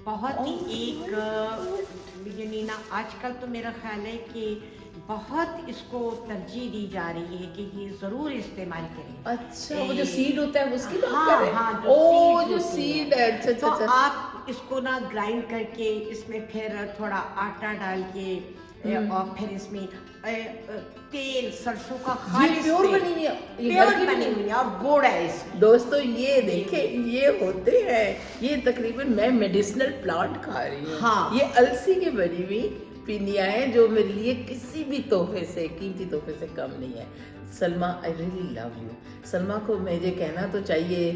बहुत ही एक यानी ना आजकल तो मेरा ख्याल है कि बहुत इसको तरजीह दी जा रही है कि ये जरूर इस्तेमाल करें। अच्छा, वो जो सीड होता है उसकी बात हाँ कर रहे हैं? हाँ, जो होती सीड है, अच्छा तो अच्छा अच्छा। आप इसको ना ग्राइंड करके इसमें फिर थोड़ा आटा डाल के और फिर इसमें तेल सरसों का ये खालिस प्योर तेल, बनी हुई है, ये घर प्योर की बनी हुई है और गुड़ है इसमें। दोस्तों ये देखें, ये होते हैं, ये तकरीबन मैं मेडिसिनल प्लांट खा रही हूँ। हाँ। ये अलसी की बनी हुई पिनिया है जो मेरे लिए किसी भी तोहफे से, कीमती तोहफे से कम नहीं है। Salma, I really love you. Salma को मुझे कहना तो चाहिए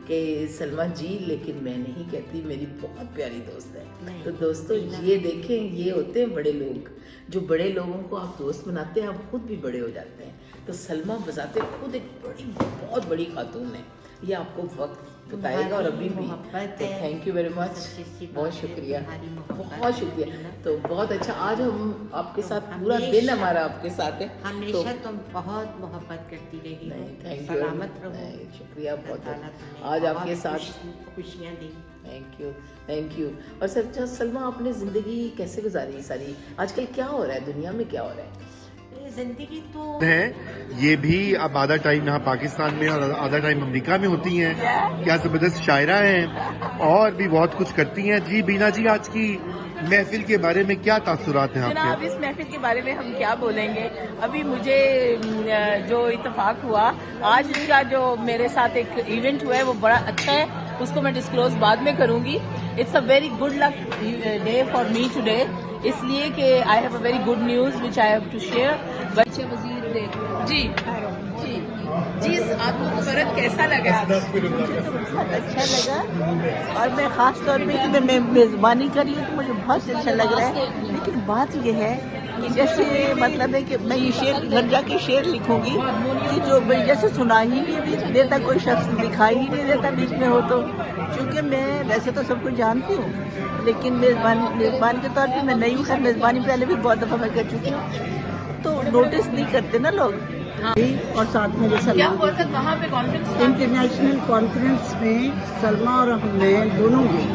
कि सलमा जी, लेकिन मैं नहीं कहती, मेरी बहुत प्यारी दोस्त है। तो दोस्तों ये देखें, ये होते हैं बड़े लोग। जो बड़े लोगों को आप दोस्त बनाते हैं, आप खुद भी बड़े हो जाते हैं। तो सलमा बजाते खुद एक बहुत बड़ी खातून है। ये आपको वक्त बताएगा और अभी भी। तो थैंक यू वेरी मच, बहुत शुक्रिया, बहुत शुक्रिया। तो बहुत अच्छा, आज हम आपके साथ पूरा दिन हमारा आपके साथ है। हमेशा तुम बहुत मोहब्बत करती रही हो, थैंक यू, सलामत रहो। शुक्रिया बहुत। आज आज आपके साथ खुशियाँ दी। Thank you. और सर सलमा, आपने ज़िंदगी कैसे गुजारी सारी? आजकल क्या हो रहा है दुनिया में, क्या हो रहा है? जिंदगी तो है ये भी अब आधा टाइम यहाँ पाकिस्तान में और आधा टाइम अमेरिका में होती हैं। क्या जबरदस्त शायरा हैं और भी बहुत कुछ करती हैं। जी बीना जी, आज की महफिल के बारे में क्या तासुरात हैं जनाब, आपके? इस महफिल के बारे में हम क्या बोलेंगे। अभी मुझे जो इत्तेफाक हुआ आज का, जो मेरे साथ एक इवेंट हुआ है, वो बड़ा अच्छा है। उसको मैं डिस्क्लोज बाद में करूंगी। It's a very good luck day for me today, इसलिए कि I have a very good news which I have to share. बच्चे वजीर दे जी जी जी, आपको मुबारक कैसा लगा? मुझे तो बहुत अच्छा लगा और मैं खास तौर पे कि मैं मेज़बानी कर रही हूँ तो मुझे बहुत अच्छा लग रहा है। लेकिन बात ये है कि जैसे मतलब है कि मैं ये शेर घर जाके शेर लिखूंगी कि जो जैसे सुना ही नहीं देता, कोई शख्स दिखाई ही नहीं देता बीच में हो तो। क्योंकि मैं वैसे तो सब कुछ जानती हूँ, लेकिन मेज़बान के तौर पे मैं नई हूँ। खैर मेज़बानी पहले भी बहुत दफ़ा मैं कर चुकी हूँ, तो नोटिस नहीं करते ना लोग। और साथ में क्या हुआ था वहाँ पे कॉन्फ्रेंस? इंटरनेशनल कॉन्फ्रेंस में सलमा और मैं दोनों गए।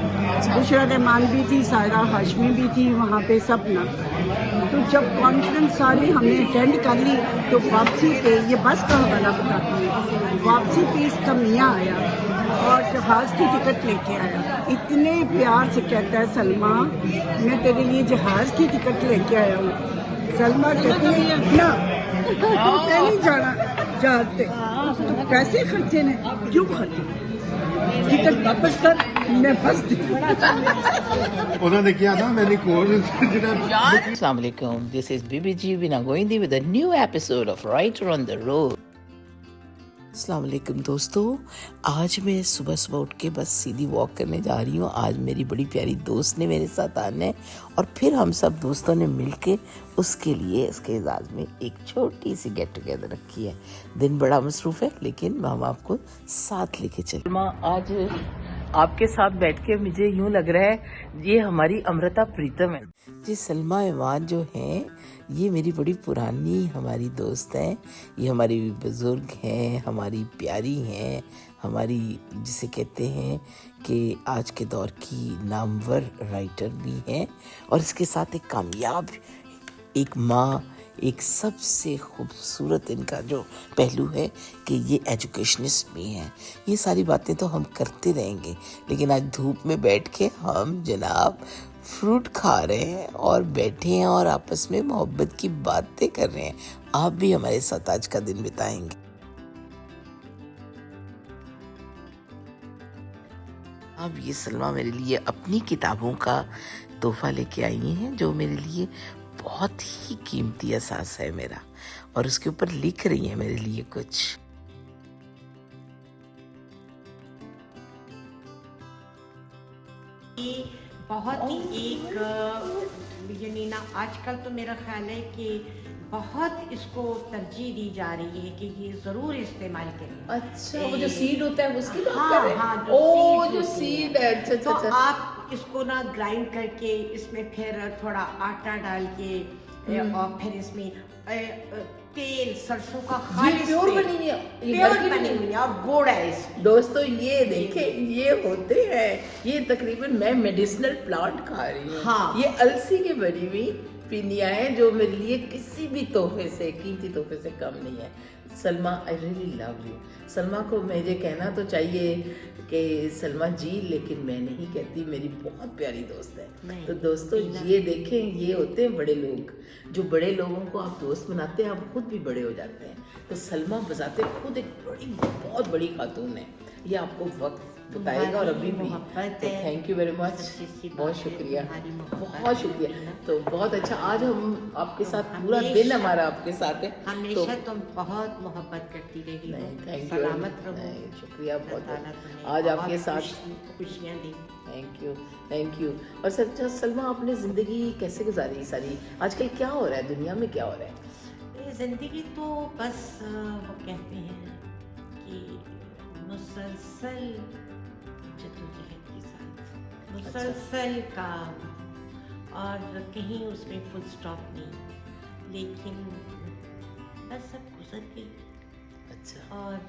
बुशरा रहमान भी थी, सायरा हाशमी भी थी वहाँ पे, सब ना। तो जब कॉन्फ्रेंस सारी हमने अटेंड कर ली तो वापसी पे, ये बस का हवाला बताती है, वापसी पे इसका मियाँ आया और जहाज़ की टिकट लेके आया। इतने प्यार से कहता है, सलमा मैं तेरे लिए जहाज़ की टिकट लेके आया हूँ। सलमा कहती है ना, मैं नहीं जाना जहाज पे, तो पैसे खर्चे ने, क्यों खर्चे, टिकट वापस कर, मैं फंस गई। उन्होंने किया था, मैंने course Assalamu alaikum. This is BBG Vinagoindi with a new episode of Writer on the Road. अस्सलाम वालेकुम दोस्तों, आज मैं सुबह सुबह उठ के बस सीधी वॉक करने जा रही हूँ। आज मेरी बड़ी प्यारी दोस्त ने मेरे साथ आना है और फिर हम सब दोस्तों ने मिलके उसके लिए, उसके एजाज़ में एक छोटी सी गेट टुगेदर रखी है। दिन बड़ा मसरूफ़ है लेकिन हम आपको साथ लेके चले। आज आपके साथ बैठ के मुझे यूँ लग रहा है ये हमारी अमृता प्रीतम है जी। सलमा ईमान जो हैं, ये मेरी बड़ी पुरानी हमारी दोस्त हैं। ये हमारी बुज़ुर्ग हैं, हमारी प्यारी हैं, हमारी जिसे कहते हैं कि आज के दौर की नामवर राइटर भी हैं और इसके साथ एक कामयाब, एक माँ, एक सबसे खूबसूरत इनका जो पहलू है कि ये एजुकेशनिस्ट भी हैं। ये सारी बातें तो हम करते रहेंगे, लेकिन आज धूप में बैठ के हम जनाब फ्रूट खा रहे हैं और बैठे हैं और आपस में मोहब्बत की बातें कर रहे हैं। आप भी हमारे साथ आज का दिन बिताएंगे। अब ये सलमा मेरे लिए अपनी किताबों का तोहफा लेके आई हैं, जो मेरे लिए बहुत ही कीमती एहसास है मेरा, और उसके ऊपर लिख रही है मेरे लिए कुछ। बहुत ही एक यानी ना आजकल तो मेरा ख्याल है कि बहुत इसको तरजीह दी जा रही है कि ये जरूर इस्तेमाल करें। अच्छा, वो जो सीड होता है उसकी बात हाँ कर रहे हैं? हाँ, जो सीड है, अच्छा तो अच्छा। आप इसको ना ग्राइंड करके इसमें फिर थोड़ा आटा डाल के और फिर इसमें तेल सरसों का ये खालिस प्योर तेल, बनी हुई है, ये प्योर घर की बनी हुई है और गुड़ है इसमें। दोस्तों ये देखें, ये होते हैं, ये तकरीबन मैं मेडिसिनल प्लांट खा रही हूँ। हाँ। ये अलसी की बनी हुई पिनिया है जो मेरे लिए किसी भी तोहफे से, कीमती तोहफे से कम नहीं है। Salma, I really love you. Salma को मुझे कहना तो चाहिए कि सलमा जी, लेकिन मैं नहीं कहती, मेरी बहुत प्यारी दोस्त है। नहीं, तो दोस्तों ये देखें, ये होते हैं बड़े लोग, जो बड़े लोगों को आप दोस्त बनाते हैं, आप खुद भी बड़े हो जाते हैं। तो सलमा बजाते खुद एक बड़ी, बहुत बड़ी खातून है, ये आपको वक्त बताएगा और अभी भी। मोहब्बत तो है, थैंक यू वेरी मच, सच्ची सी बहुत बात है, शुक्रिया, तुम्हारी मोहब्बत बहुत है, शुक्रिया। मीना। तो बहुत अच्छा, आज हम आपके साथ पूरा दिन हमेशा- हमारा आपके साथ है। हमेशा तुम बहुत मोहब्बत करती रही हो, नहीं, थैंक यू, सलामत रहो। नहीं, शुक्रिया बहुत अल्लाह ताला तुम्हें आज बहुत आपके साथ। खुशियाँ दी। Thank you. और सच्चा सलमा, आपने ज़िंदगी कैसे गुजारी सारी? आजकल क्या हो रहा है दुनिया में, क्या हो रहा है? ये जिंदगी तो बस वो कहते हैं कि मुसलसल जद्दोजहद के साथ, मुसलसल काम, और कहीं उसमें फुल स्टॉप नहीं, लेकिन बस सब गुजर गई। अच्छा, और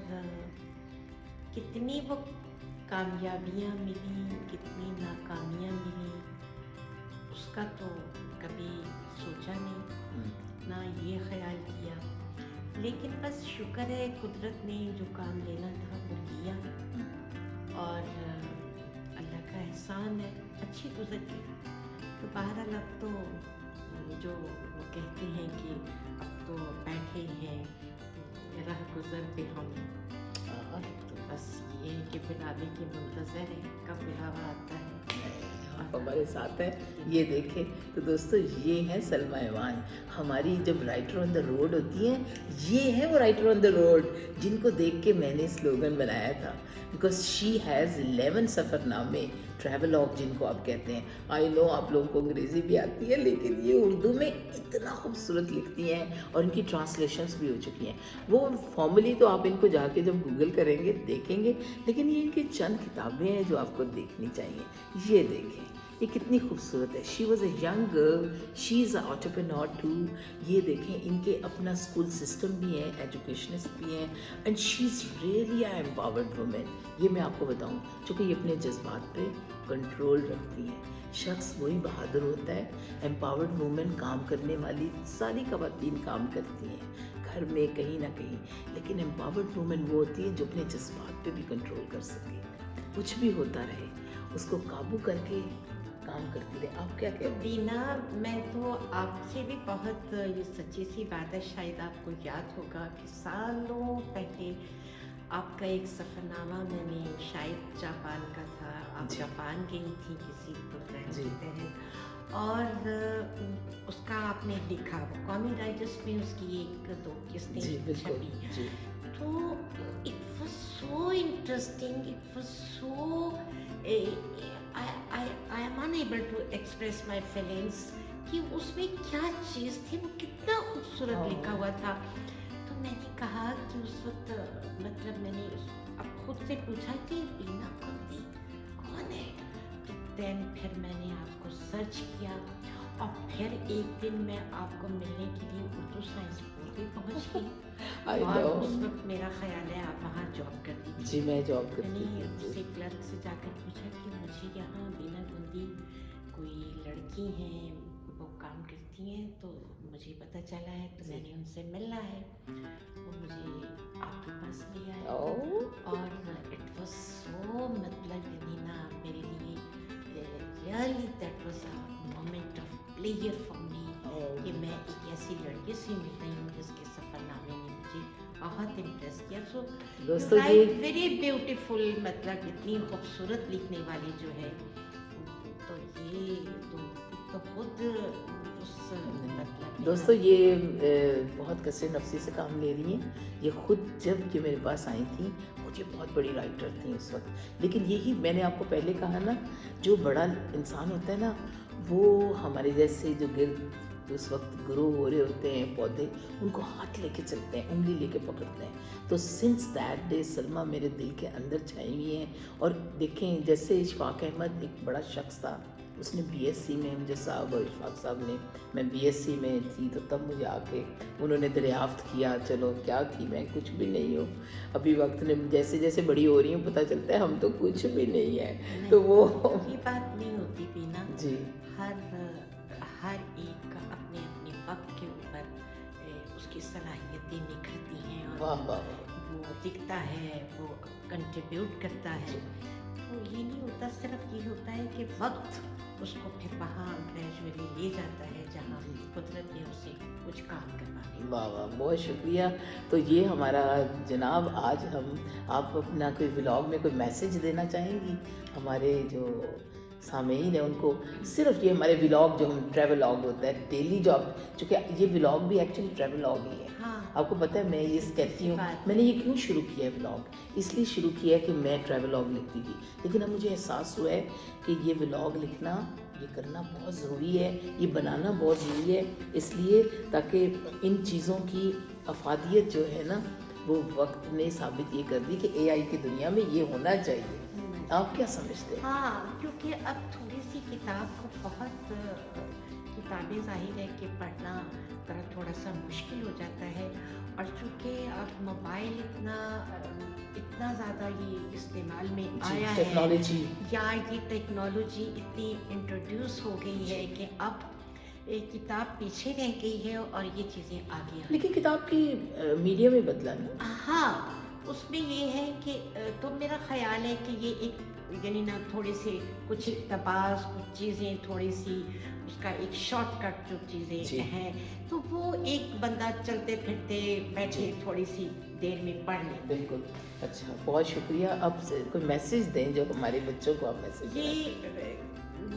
कितनी वो कामयाबियाँ मिली, कितनी नाकामियाँ मिली, उसका तो कभी सोचा नहीं, ना ये ख्याल किया, लेकिन बस शुक्र है कुदरत ने जो काम लेना था वो लिया, और अल्लाह का एहसान है, अच्छी गुजर गई। तो बहरहाल अब तो जो वो कहते हैं कि अब तो बैठे हैं राह गुजर पे हम, तो बस ये है कि बुलावे के मुंतज़र है, कब बुलावा आता है। आप हमारे साथ हैं। ये देखें तो दोस्तों, ये है सलमा ईवान, हमारी जब राइटर ऑन द रोड होती हैं, ये है वो राइटर ऑन द रोड जिनको देख के मैंने स्लोगन बनाया था, बिकॉज शी हैज़ 11 सफ़रनामे, ट्रैवलॉग जिनको आप कहते हैं। आई नो आप लोगों को अंग्रेज़ी भी आती है, लेकिन ये उर्दू में इतना खूबसूरत लिखती हैं और इनकी ट्रांसलेशंस भी हो चुकी हैं। वो फॉर्मली तो आप इनको जाके जब गूगल करेंगे देखेंगे, लेकिन ये इनकी चंद किताबें हैं जो आपको देखनी चाहिए। ये देखें, ये कितनी खूबसूरत है। She was a young girl, she is a entrepreneur too. ये देखें, इनके अपना स्कूल सिस्टम भी है, एजुकेशनिस्ट भी हैं, and she is really a empowered women. ये मैं आपको बताऊं, चूँकि ये अपने जज्बात पे कंट्रोल रखती हैं। शख्स वही बहादुर होता है, एम्पावर्ड वुमेन काम करने वाली सारी ख़वातीन काम करती हैं घर में कहीं ना कहीं, लेकिन एम्पावर्ड वुमेन वो होती है जो अपने जज्बात पे भी कंट्रोल कर सके, कुछ भी होता रहे उसको काबू करके काम करती रहे। आप क्या कहते हैं? दीना, मैं तो आपसे भी बहुत ये सच्ची सी बात है, शायद आपको याद होगा कि सालों पहले आपका एक सफ़रनामा मैंने शायद जापान का था, आप जी। जापान गई थी किसी प्रोग्राम जी। के तहत, और उसका आपने लिखा, वो कॉमी डाइजेस्ट में उसकी एक दो जी किस्तें बिल्कुल छपी, जी। तो it was so interesting, it was so I am unable to express my feelings कि उसमें क्या चीज़ थी, वो कितना खूबसूरत लिखा हुआ था। तो मैंने कहा कि उस वक्त मतलब मैंने अब खुद से पूछा कि बीना कौन है, तो देन फिर मैंने आपको सर्च किया, और फिर एक दिन मैं आपको मिलने के लिए उर्दू साइंस बोर्ड भी पहुंच गई। I और know. उस वक्त मेरा ख्याल है आप वहाँ जॉब करती थी। जी, मैं जॉब करती मैंने थी। उससे क्लर्क से जाकर पूछा कि मुझे यहाँ बीना गुंदी कोई लड़की हैं वो काम करती हैं, तो मुझे पता चला है, तो मैंने उनसे मिलना है, वो मुझे आपके पास ले आए, और इट वाज सो मतलब नीना मेरे लिए really that was a moment of pleasure for me कि मैं एक ऐसी लड़की से मिल रही हूँ जिसके सफरनामे ने मुझे बहुत इम्प्रेस किया। सो दोस्तों ये वेरी ब्यूटीफुल, मतलब इतनी खूबसूरत लिखने वाली जो है, तो ये तो खुद उस मतलब दोस्तों ये बहुत कसर नफसी से काम ले रही हैं। ये खुद जब ये मेरे पास आई थी, मुझे बहुत बड़ी राइटर थी उस वक्त, लेकिन यही मैंने आपको पहले कहा ना, जो बड़ा इंसान होता है ना, वो हमारे जैसे जो गिर्द जो उस वक्त ग्रो हो रहे होते हैं पौधे, उनको हाथ लेके चलते हैं, उंगली लेके पकड़ते हैं। तो सिंस दैट डे सलमा मेरे दिल के अंदर छाई हुई है। और देखें, जैसे इशफाक अहमद एक बड़ा शख्स था, उसने बीएससी में मुझे साहब और इशफाक साहब ने, मैं बीएससी में थी तो तब मुझे आके उन्होंने दरियाफ्त किया, चलो क्या थी मैं, कुछ भी नहीं हूँ। अभी वक्त ने जैसे जैसे बड़ी हो रही हूँ पता चलता है हम तो कुछ भी नहीं है। तो वो ये बात नहीं होती बीना जी, हर एक का अपने अपने वक्त के ऊपर उसकी सलाहियतें निखरती हैं और वाह वाह, वो दिखता है, वो कंट्रीब्यूट करता है। तो ये नहीं होता, सिर्फ ये होता है कि वक्त उसको फिर वहाँ ग्रेजुअली ले जाता है जहाँ कुदरत ने उसे कुछ काम करवाने। वाह वाह, बहुत शुक्रिया। तो ये हमारा जनाब, आज हम, आप अपना कोई व्लॉग में कोई मैसेज देना चाहेंगी हमारे जो सामेईन है उनको? सिर्फ ये हमारे व्लॉग जो हम ट्रैवल व्लॉग होता है डेली जॉब, चूँकि ये व्लॉग भी एक्चुअली ट्रैवल व्लॉग ही है। हाँ, आपको पता है मैं ये कहती हूँ, मैंने ये क्यों शुरू किया है व्लॉग? इसलिए शुरू किया है कि मैं ट्रैवल व्लॉग लिखती थी, लेकिन अब मुझे एहसास हुआ है कि ये व्लॉग लिखना, ये करना बहुत ज़रूरी है, ये बनाना बहुत ज़रूरी है, इसलिए ताकि इन चीज़ों की अफादियत जो है ना, वो वक्त ने साबित ये कर दी कि एआई की दुनिया में ये होना चाहिए। आप क्या समझते हैं? हाँ, क्योंकि अब थोड़ी सी किताब को बहुत किताबें जाहिर है कि पढ़ना थोड़ा सा मुश्किल हो जाता है। और चूँकि अब मोबाइल इतना ज़्यादा ये इस्तेमाल में आया है, टेक्नोलॉजी, या ये टेक्नोलॉजी इतनी इंट्रोड्यूस हो गई है कि अब एक किताब पीछे रह गई है और ये चीज़ें आगे आ गई। लेकिन किताब की मीडियम में बदला ना। हाँ, उसमें ये है कि तो मेरा ख्याल है कि ये एक यानी ना थोड़े से कुछ इक़्तिबास, कुछ चीज़ें थोड़ी सी उसका एक शॉर्टकट जो चीज़ें हैं, तो वो एक बंदा चलते फिरते बैठे थोड़ी सी देर में पढ़ ले। बिल्कुल, अच्छा, बहुत शुक्रिया। अब कोई मैसेज दें जो हमारे बच्चों को आप मैसेज दें। ये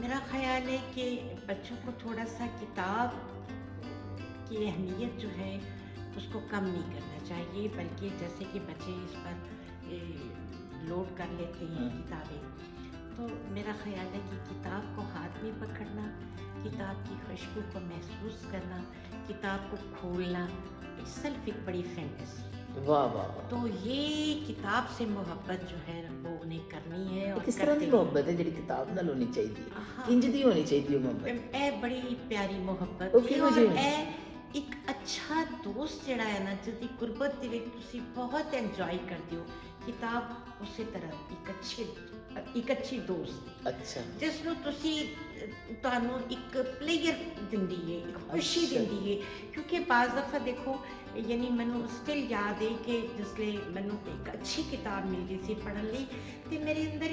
मेरा ख्याल है कि बच्चों को थोड़ा सा किताब की अहमियत जो है उसको कम नहीं करना चाहिए, बल्कि जैसे कि बच्चे इस पर लोड कर लेते हैं किताबें, तो मेरा ख्याल है कि किताब को हाथ में पकड़ना, किताब की खुशबू को महसूस करना, किताब को खोलना, सेल्फ एक बड़ी फैंटेसी। वाह वाह, तो ये किताब से मोहब्बत जो है वो उन्हें करनी है। और किस तरह की मोहब्बत है जी किताब नाल होनी चाहिए? इंज दी होनी चाहिए मोहब्बत। ए बड़ी प्यारी मोहब्बत ओके, है। और मुझे ए एक अच्छा दोस्त जिहड़ा है ना, जिहदी गुरबत दे विच तुसीं बहुत एंजॉय करदे हो, किताब उसे तरह एक अच्छी दोस्त, अच्छा, जिसनों तुसीं तुहानूं एक प्लेयर दिंदी है, एक खुशी दिंदी है। क्योंकि बाज़ दफ़ा देखो, यानी मैनूं स्टिल याद है कि जिसले मैनूं एक अच्छी किताब मिलती सी पढ़न लई, ते मेरे अंदर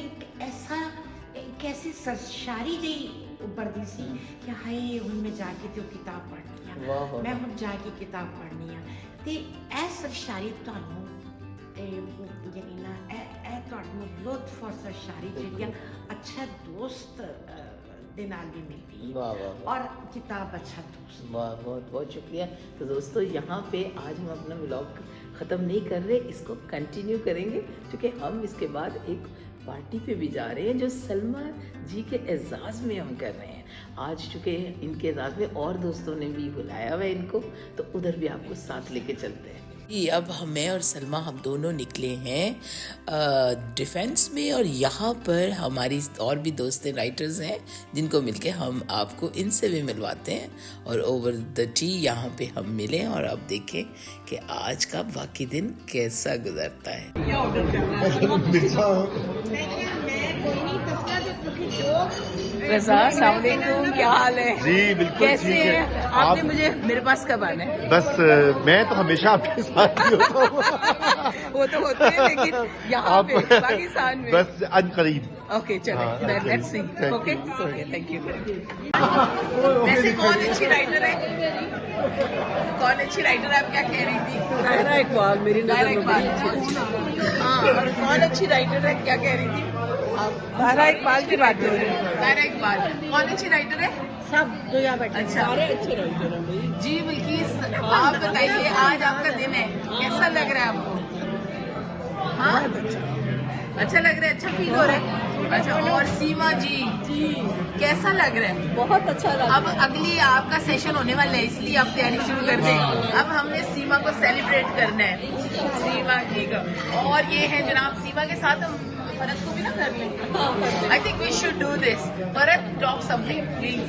एक ऐसी सरशारी जी उभरदी सी कि हाय हुण मैं जाके ते किताब पढ़नी आ, मैं हुण जाके किताब पढ़नी आ। ते ऐ सरशारी तुहानूं यानी ना ए तुहानूं लुत्फ और सरशारी जिहड़ी अच्छा दोस्त दे नाल भी मिलती है। वाह वाह, और किताब अच्छा दोस्त। वाह, बहुत बहुत शुक्रिया। तो दोस्तों, यहाँ पे आज हम अपना व्लॉग ख़त्म नहीं कर रहे, इसको कंटिन्यू करेंगे, क्योंकि हम इसके बाद एक पार्टी पे भी जा रहे हैं जो सलमा जी के एजाज़ में हम कर रहे हैं आज। चूँकि इनके एजाज़ में और दोस्तों ने भी बुलाया हुआ है इनको, तो उधर भी आपको साथ लेके चलते हैं। अब मैं और सलमा हम दोनों निकले हैं डिफेंस में, और यहाँ पर हमारी और भी दोस्त राइटर्स हैं जिनको मिलके हम आपको इनसे भी मिलवाते हैं, और ओवर द टी यहाँ पे हम मिले और अब देखें कि आज का बाकी दिन कैसा गुजरता है। रज़ा, अस्सलाम वालेकुम, क्या हाल है? जी बिल्कुल, कैसे हैं? आपने मुझे मेरे पास कब आना है? बस मैं तो हमेशा आपके साथ ही होता हूँ। वो तो होते हैं, लेकिन यहाँ पे पाकिस्तान में बस अनकरीब। ओके, चलो, हाँ, let's see. Thank okay you. Okay, thank you. वैसे कौन अच्छी राइटर है? कौन अच्छी राइटर है? आप क्या कह रही थी? नायरा इकबाल मेरी नायरा इकबाल। हाँ, और कौन अच्छी राइटर है? क्या कह रही थी? नायरा इकबाल की बात हो रही है। नायरा इकबाल। कौन अच्छी राइटर है? सब जो यहाँ बैठे अच्छा। सारे अच्छे राइटर हैं भाई। जी बिल्किस, आप बताइए, आज आपका दिन है, कैसा लग रहा है आपको? हाँ, अच्छा लग रहा है, अच्छा फील हो रहा है। अच्छा, और सीमा जी कैसा लग रहा है? बहुत अच्छा लगा। अब अगली आपका सेशन होने वाला है, इसलिए आप तैयारी शुरू कर दें। अब हमने सीमा को सेलिब्रेट करना है, सीमा जी का। और ये है जनाब, सीमा के साथ हम फरत को भी ना कर लें। I think we should do this. फरत, टॉक समथिंग प्लीज।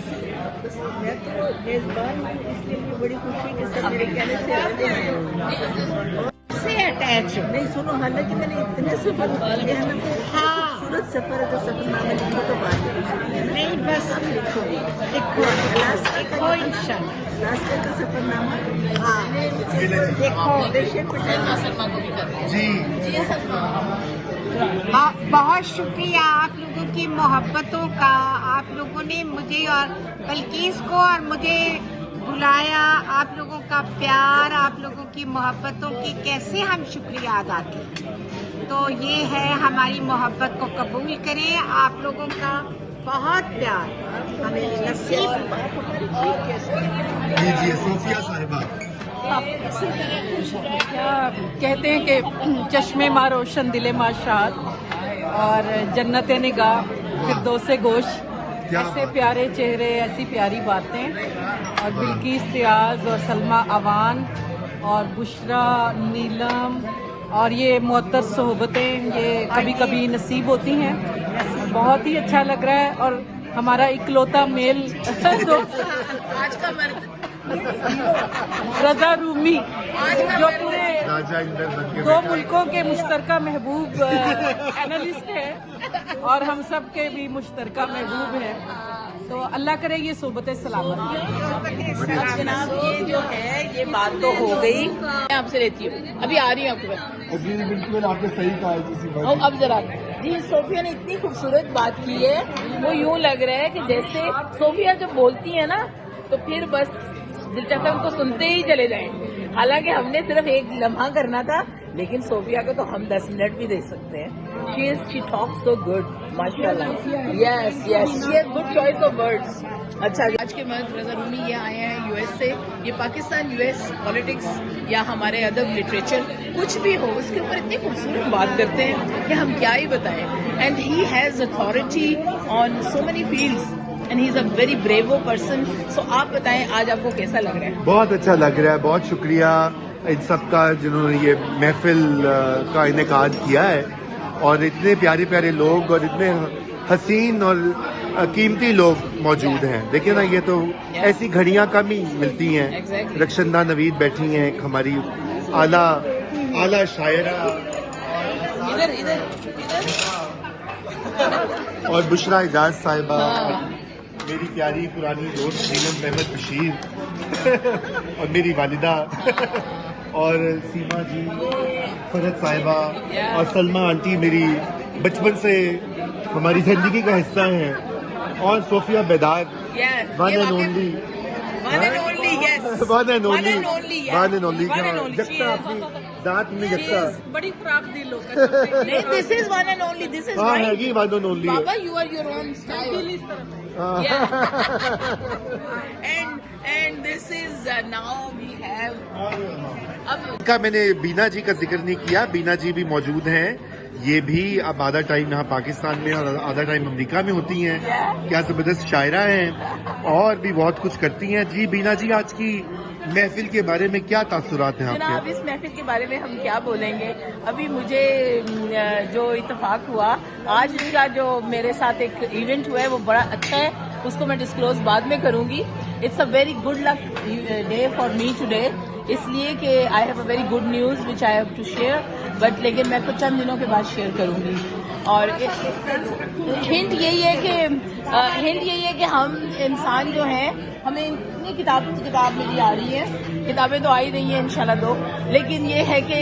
मैं तो मेजबान हूँ, इसलिए मुझे बड़ी खुशी कि सब मेरे कहने से आते हैं से अटैच। नहीं सुनो, हालांकि मैंने इतने सफर किए हैं, खूबसूरत सफर है, तो सफरनामा लिखो तो बात नहीं, बस लिखोगी देखो देखो इंशाल्लाह लास्ट का सफरनामा। देखो बेशक पटेल जी बहुत शुक्रिया आप लोगों की मोहब्बतों का। आप लोगों ने मुझे और बल्कीस को और मुझे बुलाया। आप लोगों का प्यार, आप लोगों की मोहब्बतों की कैसे हम शुक्रिया अदा करें। तो ये है, हमारी मोहब्बत को कबूल करें। आप लोगों का बहुत प्यार हमें नसीब। जी सोफिया साहिबा। कहते हैं कि चश्मे माँ रोशन दिले माँ शाद और जन्नत निगाह फिरदौसे गोश, ऐसे प्यारे चेहरे, ऐसी प्यारी बातें। और बिल्किस रियाज और सलमा अवान और बुशरा नीलम और ये मुअत्तर सोहबतें, ये कभी कभी नसीब होती हैं। बहुत ही अच्छा लग रहा है। और हमारा इकलौता मेल दोस्त आज का मर्द रजा रूमी, जो पूरे राजा इंदर बन के दो मुल्कों के मुश्तरका महबूब एनालिस्ट है और हम सब के भी मुश्तरका महबूब है। तो अल्लाह करे ये सोबतें सलामत। जनाब, ये जो है ये बात तो हो गई, मैं आपसे लेती हूँ, अभी आ रही हूँ आपके पास। जी बिल्कुल आपने सही कहा है। अब जरा जी, सोफिया ने इतनी खूबसूरत बात की है, वो यूं लग रहा है कि जैसे सोफिया जब बोलती है ना तो फिर बस दिल चाहता है उनको सुनते ही चले जाएं। हालांकि हमने सिर्फ एक लम्हा करना था, लेकिन सोफिया को तो हम 10 मिनट भी दे सकते हैं। शी टॉक्स सो गुड, माशाल्लाह। Yes yes, she has good choice of words. अच्छा, आज के मर्द रजा रूमी ये आए हैं यूएस से। ये पाकिस्तान यूएस पॉलिटिक्स या हमारे अदब लिटरेचर कुछ भी हो, उसके ऊपर इतनी खूबसूरत बात करते हैं कि हम क्या ही बताएं। And he has authority on so many fields and he is a very bravo person. सो आप बताएं, आज आपको कैसा लग रहा है? बहुत अच्छा लग रहा है। बहुत शुक्रिया इन सब का जिन्होंने ये महफिल का इनेकाद किया है। और इतने प्यारे प्यारे लोग और इतने हसीन और कीमती लोग मौजूद हैं। देखिए ना, ये तो ऐसी घड़ियां कम ही मिलती हैं। रक्षंदा नवीद बैठी हैं, एक हमारी आला शायरा, और बुशरा एजाज साहिबा, मेरी प्यारी पुरानी दोस्त नीलम अहमद बशीर और मेरी वालिदा और सीमा जी, फरत साहिबा और सलमा आंटी मेरी बचपन से हमारी जिंदगी का हिस्सा हैं। और सोफिया बेदार, वन एंड ओनली, जगता अपनी दांत में जगता, बड़ी खुराक दी लोग। This is one and only, this is हाँ हैगी वन एंड ओनली। बाबा, you are your own style. And this is now we have अब का मैंने बीना जी का जिक्र नहीं किया। बीना जी भी मौजूद हैं। ये भी अब आधा टाइम यहाँ पाकिस्तान में और आधा टाइम अमेरिका में होती हैं। क्या जबरदस्त शायरा हैं और भी बहुत कुछ करती हैं। जी बीना जी, आज की महफिल के बारे में क्या तासुरात हैं जनाब? आपके? इस महफिल के बारे में हम क्या बोलेंगे। अभी मुझे जो इत्तेफाक हुआ आज का, जो मेरे साथ एक इवेंट हुआ है, वो बड़ा अच्छा है। उसको मैं डिस्क्लोज बाद में करूंगी। It's a very good luck day for me today, इसलिए कि I have a very good news which I have to share, but लेकिन मैं कुछ चंद दिनों के बाद शेयर करूंगी। और हिंट यही है कि हम इंसान जो हैं, हमें इतनी किताब मेरी आ रही है, किताबें तो आ ही रही हैं इंशाल्लाह दो, लेकिन ये है कि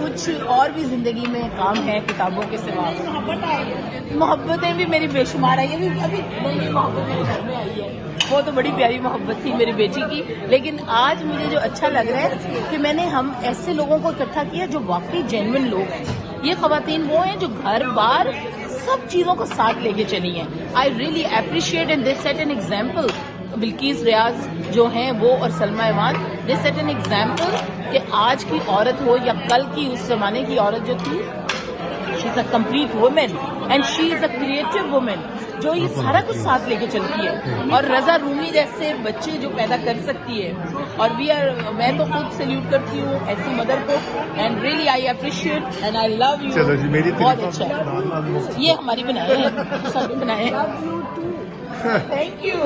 कुछ और भी जिंदगी में काम है किताबों के सिवा। मोहब्बतें भी मेरी बेशुमार आई है। अभी मेरी मोहब्बत मेरे घर में आई है, वो तो बड़ी प्यारी मोहब्बत थी मेरी बेटी की। लेकिन आज मुझे जो अच्छा लग रहा है कि हम ऐसे लोगों को इकट्ठा किया जो वाकई जेन्युइन लोग हैं। ये खवातीन वो हैं जो घर बार सब चीजों को साथ लेके चली हैं। I really appreciate and they set an example. Bilkis Riyaz जो हैं वो और Salma Awan, they set an example कि आज की औरत हो या कल की उस जमाने की औरत जो थी, she is a complete women and she is a creative women जो ये सारा कुछ साथ लेके चलती है, और रजा रूमी जैसे बच्चे जो पैदा कर सकती है। और मैं तो खुद सैल्यूट करती हूँ ऐसी मदर को, and really I appreciate and I love you. चलो जी, मेरी बहुत अच्छा है। ये हमारी बनाए हैं, सब बनाए हैं। Thank you,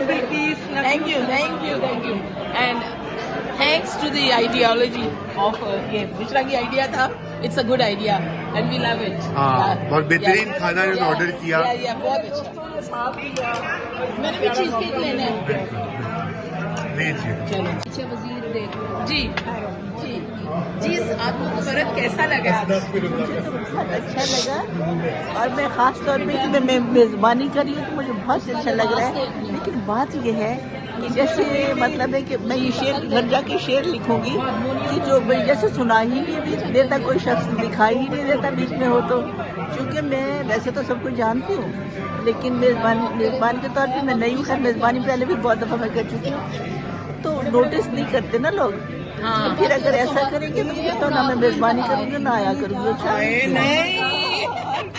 Bilkis. Thank you. And thanks to the ideology of ये मिश्रा की आइडिया था। It's a good idea and we love it. हाँ, बहुत बेहतरीन खाना इन्होंने ऑर्डर किया। बहुत अच्छा। मैंने भी चीज केक लेना है। लीजिए। चलो अच्छा वजीर देखो जी जी आपको मुबारक कैसा लगा? बहुत अच्छा लगा, और मैं खास तौर पे कि मैं मेजबानी कर रही हूँ तो मुझे बहुत अच्छा लग रहा है। लेकिन बात यह है कि जैसे मतलब है कि मैं ये शेर घर जाके शेर लिखूंगी कि जो जैसे सुना ही नहीं देता, कोई शख्स दिखाई ही नहीं देता बीच में हो तो, क्योंकि मैं वैसे तो सब कुछ जानती हूँ, लेकिन मेज़बान के तौर पे मैं नई हूँ। खैर मेज़बानी पहले भी बहुत दफ़ा मैं कर चुकी हूँ, तो नोटिस नहीं करते ना लोग। हाँ। तो फिर अगर ऐसा करेंगे तो ना मैं मेज़बानी करूँगी ना आया करूँगी। अच्छा नहीं,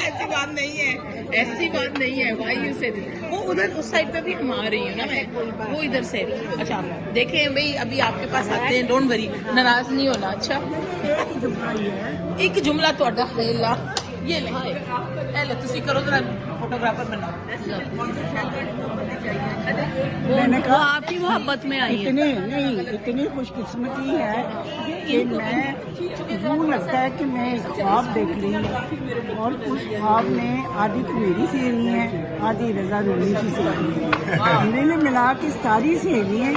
ऐसी बात नहीं है, ऐसी बात नहीं है। भाई उसे वो उधर उस साइड पे भी हम आ रही हूँ ना मैं, वो इधर से। अच्छा देखें भाई, अभी आपके पास आते हैं, डोंट वरी, नाराज नहीं होना। अच्छा एक जुमला तो अड्डा ये ले तुसी करो जरा, फोटोग्राफर बनाओ। मैंने कहा आपकी मोहब्बत में आई इतनी खुशकिस्मती है कि मैं यूँ लगता है कि मैं एक ख्वाब देख रही हूँ, और उस ख्वाब में आधी तो मेरी सहेली है, आधी रजा रूमी की सहेली है। मिल मिला के सारी सहेलियाँ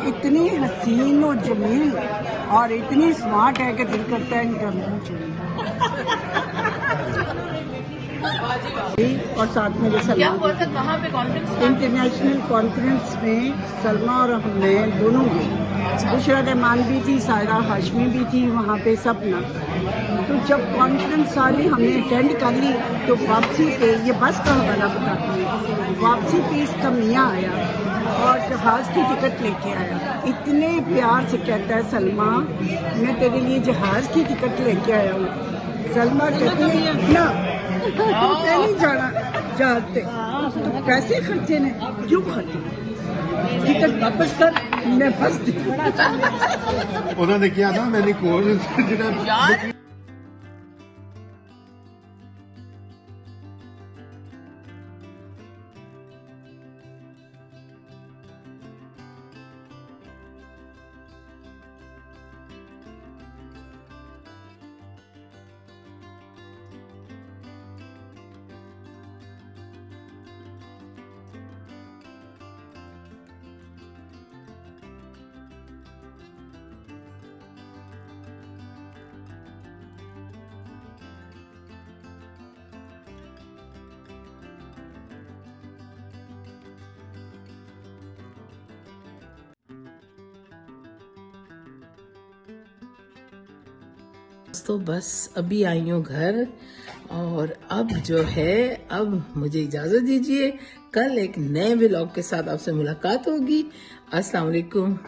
इतनी हसीन और जमील और इतनी स्मार्ट है कि दिल करता है इनका मुँह चुनूं। और साथ में जो इंटरनेशनल कॉन्फ्रेंस में सलमा और मैं दोनों गए। बुशरा रहमान भी थी, सायरा हाशमी भी थी वहाँ पे, सपना। तो जब कॉन्फ्रेंस सारी हमने अटेंड कर ली तो वापसी पे, ये बस का हवाला बताती है, वापसी पे इसका मियाँ आया और जहाज़ की टिकट लेके आया। इतने प्यार से कहता है, सलमा मैं तेरे लिए जहाज़ की टिकट लेके आया हूँ। सलमा कहती है ना नहीं जाना चाहते तो पैसे खर्चे ने, क्यों खर्चे, टिकट वापस कर, मैं फंस दी। उन्होंने किया ना, मैंने कोर्स तो बस अभी आई हूँ घर, और अब जो है, अब मुझे इजाज़त दीजिए। कल एक नए व्लॉग के साथ आपसे मुलाकात होगी। अस्सलाम वालेकुम।